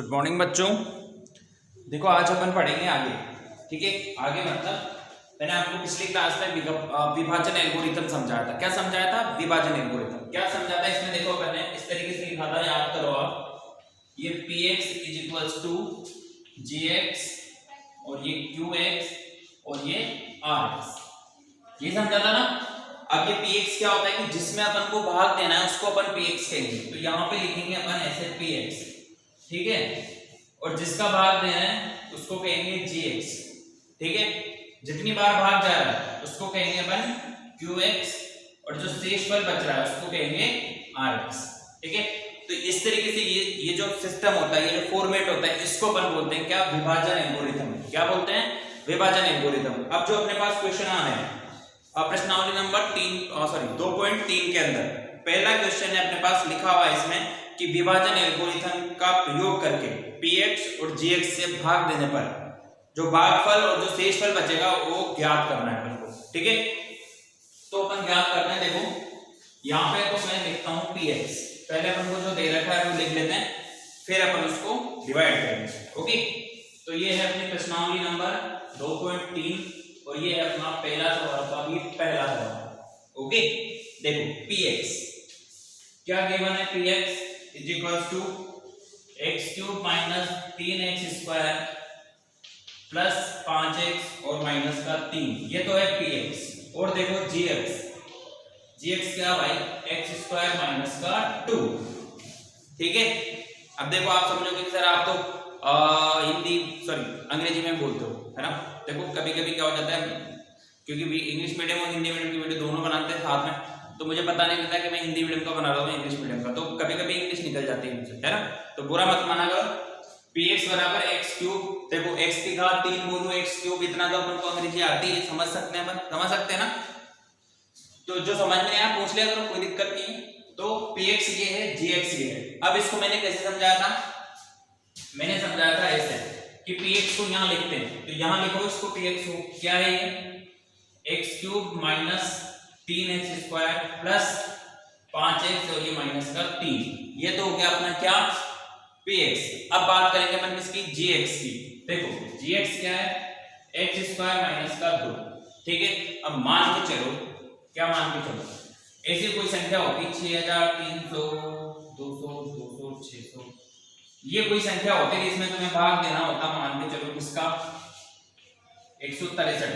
Good morning बच्चों। देखो आज अपन पढ़ेंगे आगे। ठीक है, आगे मतलब मैंने आपको पिछली क्लास में विभाजन एल्गोरिथम समझाया था। क्या समझाया था? विभाजन एल्गोरिथम। क्या समझाया था इसमें? देखो मैंने इस तरीके से लिखा था, याद करो आप। ये px is equals to gx और ये qx और ये rx, ये समझा था ना। अब ये px क्या होता है कि जिसमें अपन को भाग देना है उसको अपन px कहेंगे, तो यहाँ पे लिखेंगे अपन ऐसे px, ठीक है। और जिसका भाग देना है उसको कहेंगे gx, ठीक है। जितनी बार भाग जा रहा है उसको कहेंगे अपन qx और जो शेष फल बच रहा है उसको कहेंगे rx, ठीक है। तो इस तरीके से ये जो सिस्टम होता है, ये जो फॉर्मेट होता है, इसको अपन बोलते हैं क्या? विभाजन एल्गोरिथम। क्या बोलते हैं? विभाजन एल्गोरिथम। अब जो अपने पास क्वेश्चन आ है प्रश्नावली नंबर 2.3 के अंदर पहला क्वेश्चन है अपने पास लिखा हुआ है इसमें कि विभाजन एल्गोरिथम का प्रयोग करके px और gx से भाग देने पर जो भागफल और जो शेषफल बचेगा वो ज्ञात करना है अपन को, ठीक है। तो अपन ज्ञात करते हैं। देखो यहाँ पे तो मैं लिखता हूँ px, पहले अपन को जो दे रखा है वो लिख लेते हैं, फिर अपन उसको डिवाइड करेंगे। ओके, तो ये है अपनी प्रश्नावली नंबर 2.3 और ये है अपना पहला सवाल का भी पहला सवाल। ओके, देखो px क्या गिवन है? px is equals to x cube minus 3x square plus 5x और माइनस का 3, ये तो है px। और देखो gx, gx क्या भाई? x स्क्वायर माइनस का 2, ठीक है। अब देखो आप समझोगे कि सर आप तो अंग्रेजी में बोलते हो, है ना। देखो कभी कभी क्या हो जाता है, क्योंकि इंग्लिश मीडियम और हिंदी मीडियम की वीडियो दोनों बनाते हैं साथ में, तो मुझे पता नहीं रहता कि मैं हिंदी मीडियम का बना रहा हूँ इंग्लिश मीडियम का, तो कभी कभी इंग्लिश निकल जाती है मुझसे, है ना। तो बुरा मत माना करो। px बराबर x क्यूब, देखो x की घात 3 बोलो x क्यूब, इतना तो अपन को अंग्रेजी आती है, समझ सकते हैं अपन, समझ सकते हैं ना। तो जो समझ में आया पूछ लिया करो, कोई दिक्कत नहीं। तो px ये है, gx ये है। अब इसको मैंने कैसे समझाया था? मैंने समझाया था ऐसे कि px को यहाँ लिखते हैं, तो यहाँ लिखो इसको px को, क्या है ये? x cube minus 3x square plus 5x और ये माइनस का 3, ये तो हो गया अपना क्या? px। अब बात करेंगे अपन किसकी? gx की। देखो gx क्या है? x स्क्वायर माइनस का 2, ठीक है। अब मान के चलो, क्या मान के चलो? ऐसी कोई संख्या होती 6300 200 200 600, ये कोई संख्या होती है जिसमें तुम्हें भाग देना होता, मान के चलो किसका? 163,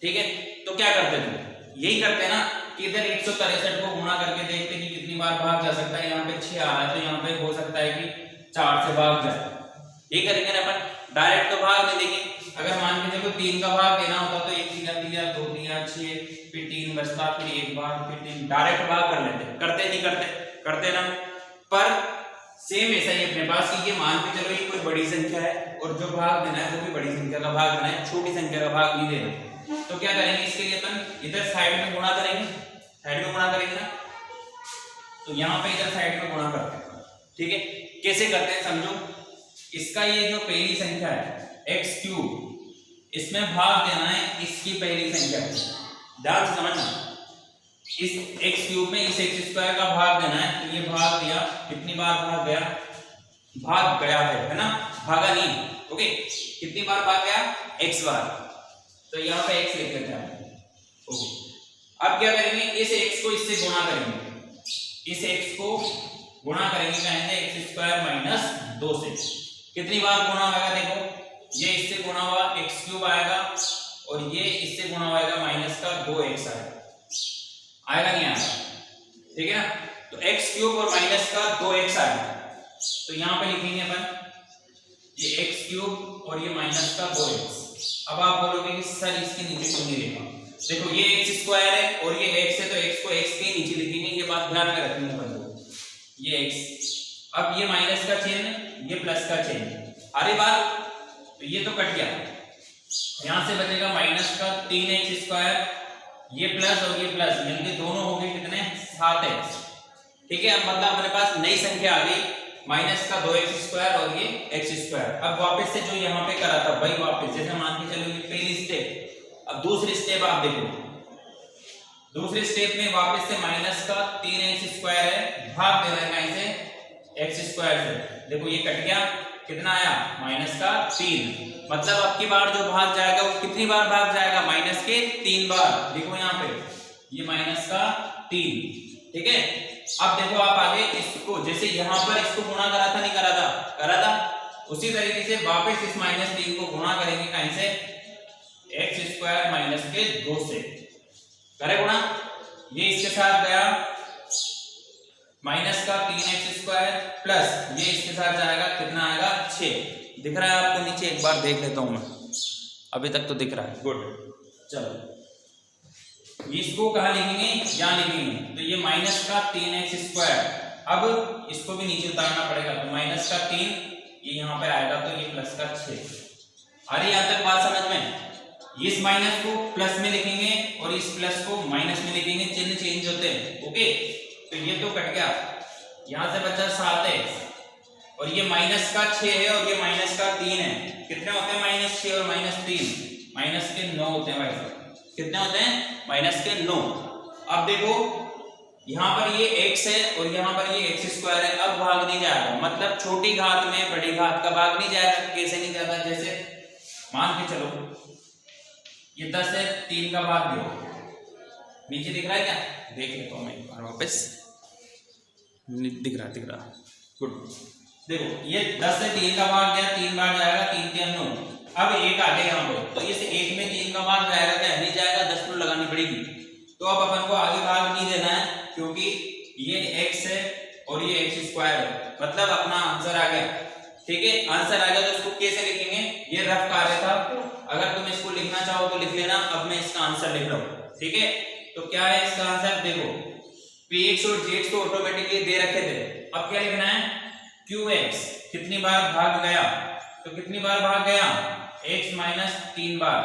ठीक है। तो क्या करते थे? यही करते हैं ना कि इधर 163 को गुणा करके देखते हैं कि कितनी बार भाग जा सकता है। यहाँ पे 6 आ रहा है तो यहाँ पे हो सकता है कि 4 से भाग जाए, ये करेंगे ना अपन। डायरेक्ट तो भाग नहीं देंगे। अगर मान के चलो 3 का भाग देना होता तो 1 दिया 2 दिया 6, फिर 3 बचता, फिर 1 बार, फिर 3, डायरेक्ट भाग कर लेते। करते नहीं करते? करते ना। पर सेम ऐसा ही अपने पास कि ये मान के चलो ये कोई बड़ी संख्या है और जो भाग देना है वो भी बड़ी संख्या का भाग देना है, छोटी संख्या का भाग नहीं देना। तो क्या करेंगे इसके लिए? अपन इधर साइड में गुणा करेंगे, साइड में गुणा करेंगे ना, तो यहाँ पे इधर साइड में गुणा करते हैं, ठीक है। कैसे करते हैं समझो। इसका ये जो पहली संख्या है x क्यूब, इसमें भाग देना है इसकी पहली संख्या को, ध्यान से समझना। इस x क्यूब में इस x स्क्वायर का भाग देना है, तो ये भाग दिया, कितनी बार भाग गया? भाग गया है ना, भागा नहीं। ओके, कितनी बार भाग गया? x बार, तो यहाँ पे x लिख लेते हैं। ओके, अब क्या करेंगे? इस x को इससे गुणा करेंगे, इस x को गुणा करेंगे कहेंगे x स्क्वायर माइनस 2 से। कितनी बार गुणा होगा? देखो ये इससे गुणा हुआ x क्यूब आएगा और ये इससे गुणा होगा माइनस का 2x आएगा, नहीं आएगा, ठीक है ना। तो x क्यूब और माइनस का 2x आएगा, तो यहाँ पे लिखेंगे अपन ये x क्यूब और ये माइनस का 2x। अब आप बोलोगे कि सर इसके नीचे क्यों नहीं लिखा? देखो ये x स्क्वायर है और ये x है, तो x को x के नीचे लिखेंगे, ये बात ध्यान में रखनी है अपन को। ये x, अब ये माइनस का चिन्ह, ये प्लस का चिन्ह, अरे बात, तो ये तो कट गया। यहां से बचेगा माइनस का 3x स्क्वायर, ये प्लस और ये प्लस मिलके दोनों हो गए कितने? 7x, ठीक है। अब मतलब अपने पास नई संख्या आ गई, माइनस का 2x स्क्वायर और ये x स्क्वायर। अब वापस से जो यहाँ पे करा था वही वापस, जैसे मान के चलो ये पहली स्टेप। अब दूसरी स्टेप आप देखो, दूसरी स्टेप में वापस से माइनस का 3x स्क्वायर है, भाग देना है कहीं से? x स्क्वायर से। देखो ये कट गया, कितना आया -3। मतलब अब की बार जो भाग जाएगा वो कितनी बार भाग जाएगा, -3 बार। देखो यहाँ पे ये -3, ठीक है। अब देखो आप आगे इसको, जैसे यहाँ पर इसको गुणा करा था, नहीं करा था, करा था, उसी तरीके से वापस इस -3 को गुणा करेंगे कहीं से, x² - 2 से करे गुणा। ये इसके साथ गया -3x² प्लस ये इसके साथ जाएगा, कितना आएगा 6। दिख रहा है आपको नीचे, एक बार देख लेता हूं मैं, अभी तक तो दिख रहा है, गुड। चलो इसको कहाँ लिखेंगे, यहाँ लिखेंगे, तो ये -3x²। अब इसको भी नीचे उतारना पड़ेगा, तो -3 ये यहाँ पे आएगा, तो ये +6। अरे यहाँ तक बात समझ में? इस माइनस को प्लस में लिखेंगे और इस प्लस को माइनस में लिखेंगे, चिन्ह चेंज होते हैं, ओके। तो ये तो कट गया, यहाँ से बचा 7x, और ये -6 है और ये -3 है। कितने होते हैं -6 और -3? -9 होते हैं भाई। कितने होते हैं? -9। अब देखो यहाँ पर ये x है और यहाँ पर ये x² है। अब भाग नहीं जाएगा, मतलब छोटी घात में बड़ी घात का भाग नहीं जाएगा। कैसे नहीं जाता? जैसे मान के चलो ये 10 है, 3 का भाग दो, नीचे दिख रहा है क्या? देख लेता हूं मैं एक बार वापस, दिख रहा, गुड। देखो ये 10 से 3 का भाग गया, 3 बार जाएगा, 3 के 9। अब 1 आ गया यहाँ पे, तो इस 1 में 3 का भाग जाएगा क्या? नहीं जाएगा, 10 मिनट लगानी पड़ेगी। तो अब अपन को आगे भाग नहीं देना है, क्योंकि ये x है और ये x² है, मतलब अपना आंसर आ गया, ठीक है। आंसर आ गया तो इसको कैसे लिखेंगे? ये रफ कार्य था, अगर तुम इसको लिखना चाहो तो लिख लेना। अब मैं इसका आंसर लिख रहा हूं, ठीक है। तो क्या है इसका आंसर? देखो px और gx तो ऑटोमेटिकली दे रखे थे, अब क्या लिखना है? qx कितनी बार भाग गया, तो कितनी बार भाग गया? x - 3 बार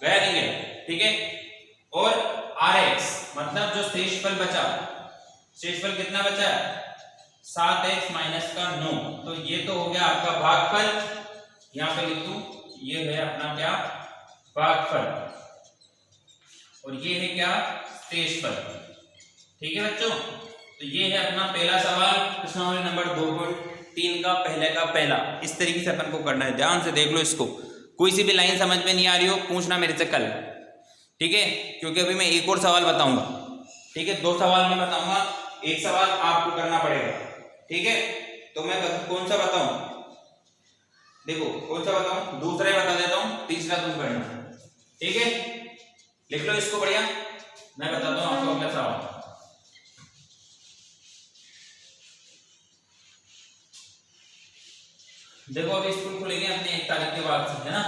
गया, नहीं गया, ठीक है। और rx मतलब जो शेषफल बचा, शेषफल कितना बचा? 7x - 9। तो ये तो हो गया आपका भागफल। यहाँ पे लिख दूं, ये है अपना क्या? भागफल, और ये है क्या? शेषफल, ठीक है बच्चों। तो ये है अपना पहला सवाल, प्रश्नावली नंबर 2.3 का पहले का पहला। इस तरीके से अपन को करना है, ध्यान से देख लो इसको। कोई सी भी लाइन समझ में नहीं आ रही हो, पूछना मेरे से कल, ठीक है। क्योंकि अभी मैं एक और सवाल बताऊंगा, ठीक है। 2 सवाल मैं बताऊंगा, एक सवाल आपको करना पड़ेगा, ठीक है। तो मैं कौन सा बताऊं? देखो कौन सा बताऊं? दूसरा ही बता देता हूं, तीसरा तुम करना, ठीक है। लिख लो इसको बढ़िया, मैं बताता हूं आपको अगला सवाल। देखो अभी स्कूल खुलेंगे अपने 1 तारीख के बाद से, है ना?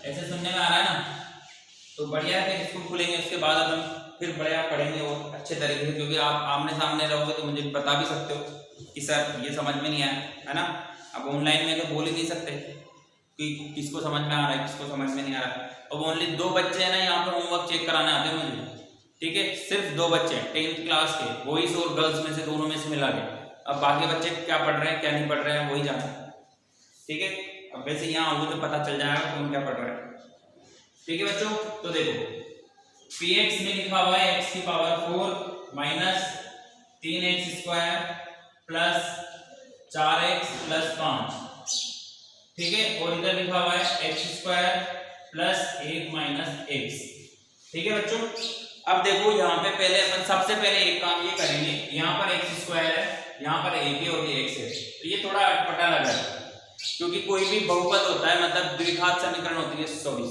ऐसे सुनने में आ रहा है ना, तो बढ़िया है। फिर स्कूल खुलेंगे, उसके बाद अपन फिर बढ़िया पढ़ेंगे और अच्छे तरीके से, क्योंकि आप आमने सामने रहोगे तो मुझे बता भी सकते हो कि सर ये समझ में नहीं आया, है ना। अब ऑनलाइन में तो बोल ही नहीं सकते कि किसको समझ में आ रहा है, किसको समझ में नहीं आ रहा है। अब ओनली 2 बच्चे हैं ना यहाँ पर होमवर्क चेक कराने आते हैं मुझे, ठीक है। सिर्फ 2 बच्चे 10th क्लास के, बॉयज और गर्ल्स में से, दोनों में से मिला के। अब बाकी बच्चे क्या पढ़ रहे हैं क्या नहीं पढ़ रहे हैं वही जाना, ठीक है। अब वैसे यहाँ आओगे तो पता चल जाएगा कौन क्या पढ़ रहा है, ठीक है बच्चों। तो देखो px में लिखा हुआ है x की power 4 - 3x² plus 4x plus 5, ठीक है। और इधर लिखा हुआ है x² प्लस 1 - x, ठीक है बच्चों। अब देखो यहाँ पे पहले अपन सबसे पहले एक काम ये करेंगे, यहाँ पर x² है, यहाँ पर 1 है और ये x है, तो ये थोड़ा अटपटा लग रहा है, क्योंकि कोई भी बहुपद होता है मतलब द्विघात समीकरण होती है, सॉरी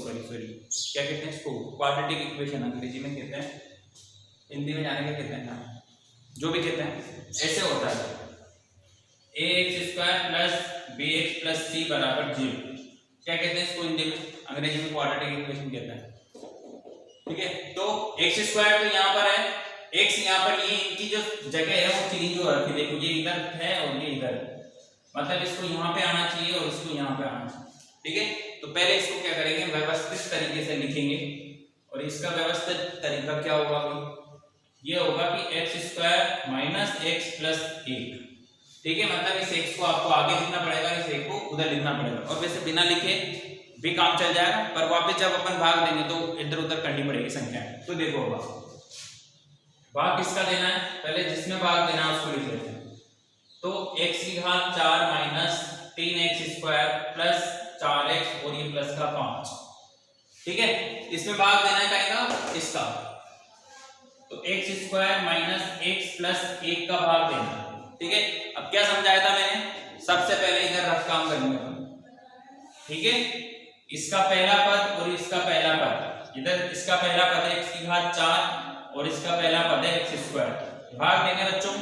क्या कहते हैं इसको? क्वाड्रेटिक इक्वेशन अंग्रेजी में कहते हैं, हिंदी में जाने के कहते हैं ना, जो भी कहते हैं, ऐसे होता है ax² plus bx plus c बराबर 0। क्या कहते हैं इसको हिंदी में? अंग्रेजी में क्वाड्रेटिक इक्वेशन कहते हैं, ठीक है। तो x² तो यहाँ पर है, x यहाँ पर, ये इनकी जो जगह है वो चेंज हो रखी है, देखो ये इधर है और ये इधर है, मतलब इसको यहाँ पे आना चाहिए और इसको यहाँ पे आना चाहिए, ठीक है। तो पहले इसको क्या करेंगे? व्यवस्थित तरीके से लिखेंगे, और इसका व्यवस्थित तरीका क्या होगा? ये होगा कि x² - x प्लस 1, ठीक है। मतलब इस x को आपको आगे लिखना पड़ेगा, इस 1 को उधर लिखना पड़ेगा, और वैसे बिना लिखे भी काम चल जाएगा, पर वापस जब अपन भाग देंगे तो इधर उधर करनी पड़ेगी संख्या। तो देखो भाग किसका देना है? पहले जिसमें भाग देना है उसको लिख लेते हैं। तो x की घात 4 - 3x² प्लस 4x और ये प्लस का 5। ठीक है, इसमें भाग देना है कहेगा इसका, तो x² माइनस x प्लस 1 का भाग देना। ठीक है, अब क्या समझाया था मैंने, सबसे पहले इधर रफ काम करेंगे। ठीक है, इसका पहला पद और इसका पहला पद, इधर इसका पहला पद है x की घात 4 और इसका पहला पद है x²। भाग देंगे बच्चों,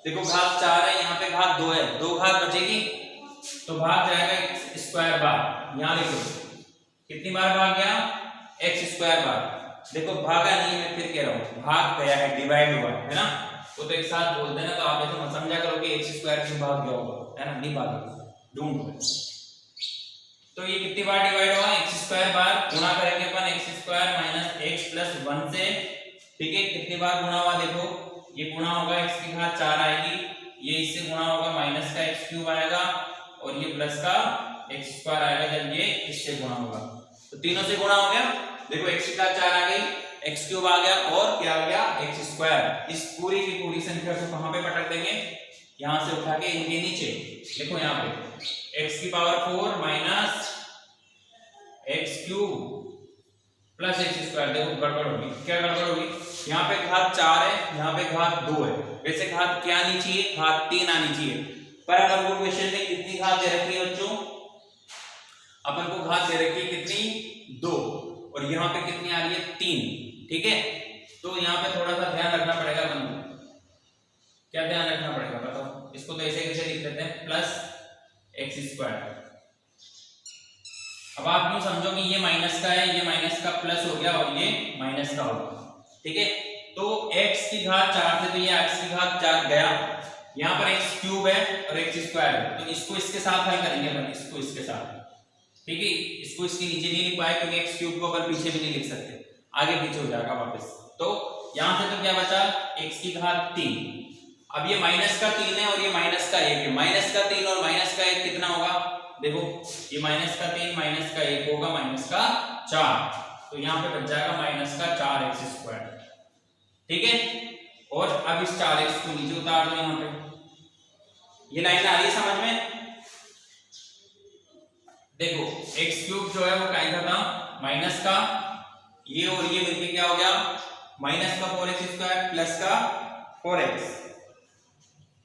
देखो घात 4 है, यहाँ पे घात 2 है, 2 घात बचेगी तो भाग जाएगा x² बार। यहाँ लिखो कितनी बार भाग गया, x² बार। देखो भागा नहीं, मैं फिर कह रहा हूँ भाग गया है, डिवाइड हुआ है ना, वो तो एक साथ बोलते हैं ना, तो आप ऐसे मत समझा करो कि x² क्यों भाग गया होगा, है ना, नहीं भागेगा, ढूंढ। तो ये कितनी बार डिवाइड हुआ, x² बार, गुणा करेंगे अपन x² माइनस x प्लस 1 से। ठीक है, कितनी बार गुणा हुआ, देखो ये गुणा होगा x की घात 4 आएगी, ये इससे गुणा होगा माइनस का x³ आएगा और ये प्लस का x² आएगा जब ये इससे गुणा होगा, तो तीनों से गुणा हो गया। देखो x की घात 4 आ गई, x³ आ गया और क्या आ गया x²। इस पूरी की पूरी संख्या को कहां पे पटक देंगे, यहां से उठा के इनके नीचे देखो, यहाँ पे x की power 4 minus x³ plus x²। देखो गड़बड़ होगी, क्या गड़बड़ होगी, यहाँ पे घात 4 है, यहाँ पे घात 2 है, वैसे घात क्या आनी चाहिए, घात 3 आनी चाहिए, पर अपन को क्वेश्चन में कितनी घात दे रखी है बच्चों, अपन को घात दे रखी है कितनी, 2, और यहाँ पे कितनी आ रही है, 3। ठीक है, तो यहाँ पे थोड़ा सा ध्यान रखना पड़ेगा अपन को, क्या ध्यान रखना पड़ेगा बताओ, इसको तो ऐसे कैसे लिख देते हैं, प्लस x²। अब आप यूं समझो कि ये माइनस का है, ये माइनस का प्लस हो गया और ये माइनस का हो गया। ठीक है, तो x की घात 4 से तो ये x की घात 4 गया, यहाँ पर x³ है और x² है, तो इसको इसके साथ हल करेंगे अपन, इसको इसके साथ। ठीक है, इसको इसके नीचे नहीं लिख पाए क्योंकि x³ को अपन पीछे भी नहीं लिख सकते, आगे पीछे हो जाएगा वापस। तो यहाँ से तो क्या बचा, x की घात 3। अब ये माइनस का 3 है और ये माइनस का 1 है, माइनस का 3 और माइनस का 1 कितना होगा, देखो ये माइनस का 3 माइनस का 1 होगा माइनस का 4, तो यहाँ पे बच जाएगा माइनस का 4x²। ठीक है, और अब इस 4x को नीचे उतार दो, यहाँ पे ये लाइन आ रही है समझ में। देखो x³ जो है वो क्या था, माइनस का, ये और ये मिलके क्या हो गया, माइनस का 4x² प्लस का 4x,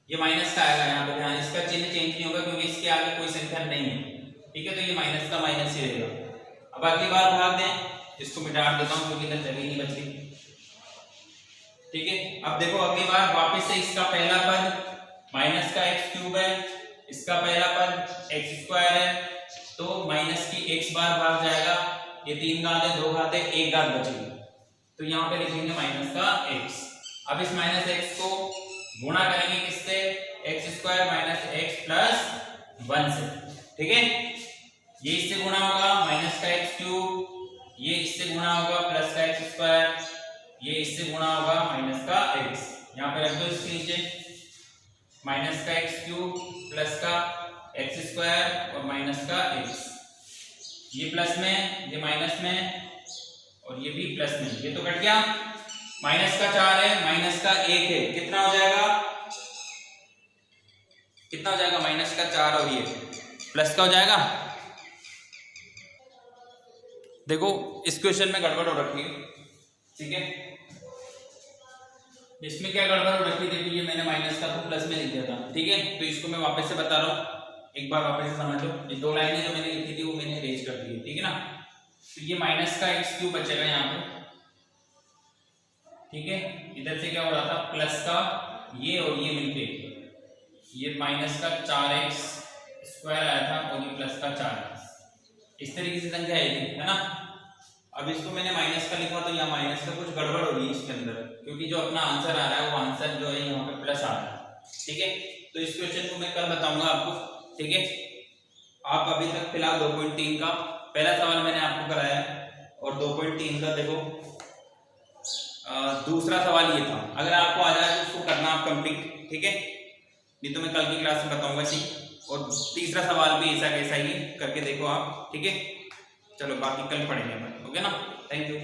ये माइनस का आएगा, यहाँ पे ध्यान, इसका चिन्ह चेंज नहीं होगा क्योंकि इसके आगे कोई संख्या नहीं है। ठीक है, तो ये माइनस का माइनस ही रहेगा। अब अगली बार भाग दें, इसको मिटा देता हूं क्योंकि इधर जगह नहीं बच रही। ठीक है, अब देखो अगली बार वापस से इसका पहला पद माइनस का x³ है, इसका पहला पद x² है, तो माइनस की x बार भाग जाएगा, ये 3 घात है, 2 घात है, 1 घात बचेगी, तो यहाँ पे लिखेंगे माइनस का x। अब इस माइनस x को गुणा करेंगे किससे, x² माइनस x प्लस 1 से। ठीक है, ये इससे गुणा होगा माइनस का x³, ये इससे गुणा होगा प्लस का x², ये इससे गुणा होगा माइनस का x। यहाँ पे रख दो इसके नीचे, माइनस का x³ प्लस का x² और माइनस का x, ये प्लस में, ये माइनस में और ये भी प्लस में, ये तो कट गया। माइनस का 4 है, माइनस का 1 है, कितना हो जाएगा, कितना हो जाएगा, माइनस का 4 और ये प्लस का हो जाएगा। देखो इस क्वेश्चन में गड़बड़ हो रखी है। ठीक है, इसमें क्या गड़बड़ हो रखी है, देखो ये मैंने माइनस का तो प्लस में लिख दिया था। ठीक है, तो इसको मैं वापस से बता रहा हूँ, एक बार वापस से समझ लो। ये 2 लाइनें जो मैंने लिखी थी वो मैंने अरेंज कर दी है। ठीक है ना, तो ये माइनस का x³ बचेगा यहाँ पे। ठीक है, इधर से क्या हो रहा था, प्लस का ये और ये मिलके ये माइनस का 4x² आया था और ये प्लस का 4x, इस तरीके से संख्या आएगी, है ना। अब इसको मैंने माइनस का लिखा तो यहाँ माइनस का कुछ गड़बड़ हो रही है इसके अंदर, क्योंकि जो अपना आंसर आ रहा है वो आंसर जो है यहाँ पे प्लस आ रहा है। ठीक है, तो इस क्वेश्चन को मैं कल बताऊंगा आपको। ठीक है, आप अभी तक फिलहाल 2.3 का पहला सवाल मैंने आपको कराया है और 2.3 का देखो दूसरा सवाल ये था। अगर आपको आ जाए तो उसको करना आप कंप्लीट। ठीक है, नहीं तो मैं कल की क्लास में बताऊंगा। ठीक, और तीसरा सवाल भी ऐसा कैसा ही करके देखो आप। ठीक है, चलो बाकी कल पढ़ेंगे। ओके ना, थैंक यू।